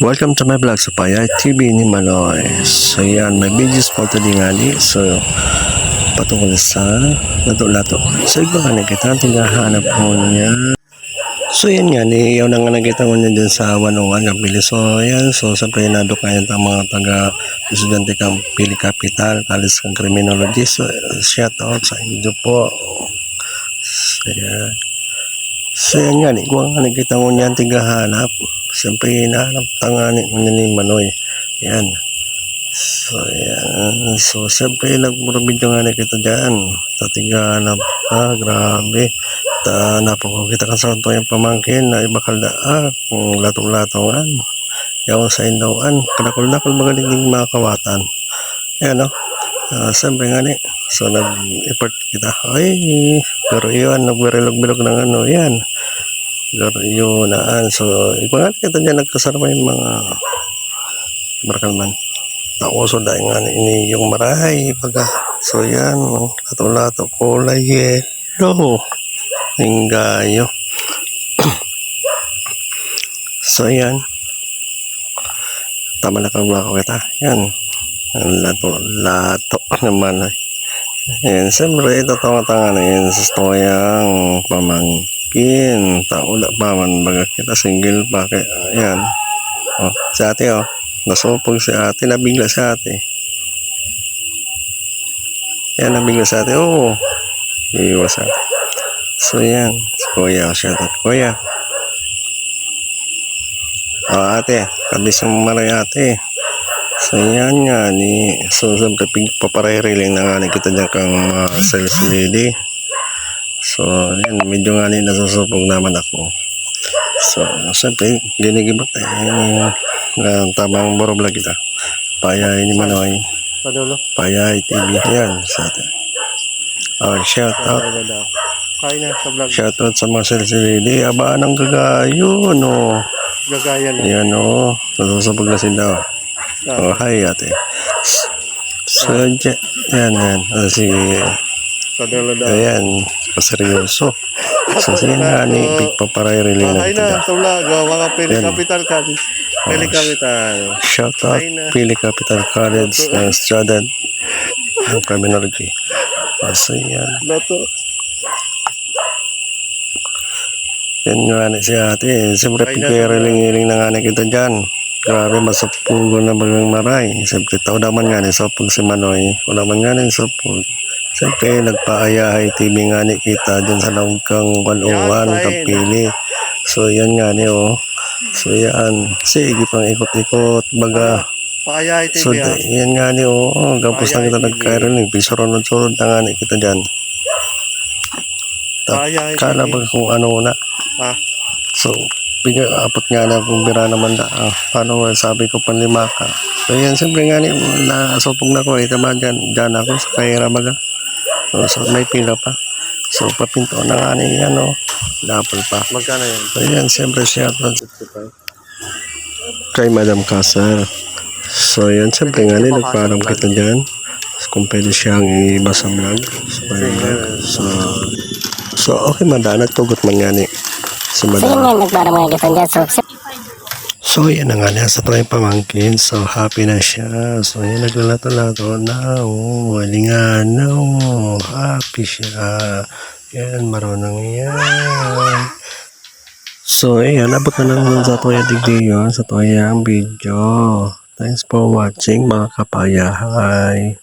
Welcome to my vlog sa Payay TV ni Manoy. So yan, may videos po ito din ngali. So, patungkol sa lato-lato. So, iba ka nakita, tinahanap mo niya. So yan nga, iyaw na nga nakita mo niya dyan sa 101 Kapili. So yan, so siyempre nado kayo ang mga taga-estudyante kang Pili Capital, College ng Criminology. So, shout out sa inyo po. So yan. So yan nga, kung nakita mo niyan tigahanap, siyempre hinahanap tanganin mo ni Manoy. Yan. So yan. So siyempre nag-video nga nakita dyan. Tigahanap ka, grabe. Napo kita kan sa ito yung pamangkin na ibakal na kung latong-latongan. Yaw sa indawaan. Kadakol-dakol magaling mga kawatan. Yan o. Siyempre nga ni. So nag-effort kita. Ay, pero yun, nag-bilog-bilog ng ano, yan. Pero yun, so, ipangat kita dyan, nagkasarap yung mga barakalman. Nauso dahil nga ini yung marahay. So yan, lato-lato, kulay yellow. Hinggayo. So yan. Tama na kang mga kita. Yan. Lato naman. Yan, siyempre ito tanga-tanga na yan sa stoyang pamangkin. Taula pa man baga kita single pa. Yan. O, si ate o. Nasupog si ate. Nabigla si ate. Yan, nabigla si ate. Oo. Iiwas ate. So yan. Si kuya. Shout out kuya. O ate. Kabis ang maray ate. So yan nga ni. So siyempre papaririling na nga ni kita dyan kang sales lady. So yan. Medyo nga ni nasusupog naman ako. So siyempre dinigibat tamang boro vlog kita. Payay ni Manoy. Payay TV. Yan sa atin. Shout out. Shout out sa mga sales lady. Abaan ang gagayo no. Gagayan. Yan o. Nasusupog na sila. Oh, hi ate. So, yan. Ayan, paseryoso. So, sige nga ni, pagpapaririling na ito. Ay na, sa vlog, mga Pili Capital College. Pili Capital. Shout out, Pili Capital College ng student ng Criminology. So, yan. Lato. Yan nga ni si ate. Siyempre, pagpapariling na nga na kita dyan. Grabe, masapugo na bagang maray. Siyempre, tao naman nga ni sapog si Manoy. O naman nga ni sapog. Siyempre, nagpaayahay TV nga ni kita dyan sa Lawgkang 101, Kapili. So, yan nga ni, oh. So, yan. Sige, pang ikot-ikot, baga. Paayahay TV, so, yan nga ni, oh. Gapos na kita nagkarinig. Pisurunod-surod na nga ni kita dyan. Kala ba kung ano na. So, apot nga na kung bira naman na paano sabi ko panlima ka. So yan, siyempre nga ni nasupog na ko tama dyan ako sa kahira baga. So may pila pa. So papinto na nga ni dapol pa. Magkano yan? So yan, siyempre siya kay Madam Kasar. So yan, siyempre nga ni nagparam kita dyan kung pwede siyang iba sa vlog. So okay man, nagtugot man nga ni si Madam. So yun nga, nagparang mga kita dyan. So yan na nga niya sa tayong pamangkin. So happy na siya. So yan, naglalato-lato na. Walingan na. Happy siya. Yan, marunong yan. So yan, abot na lang sa toya digdiyon. Sa toya ang video. Thanks for watching mga kapayahay.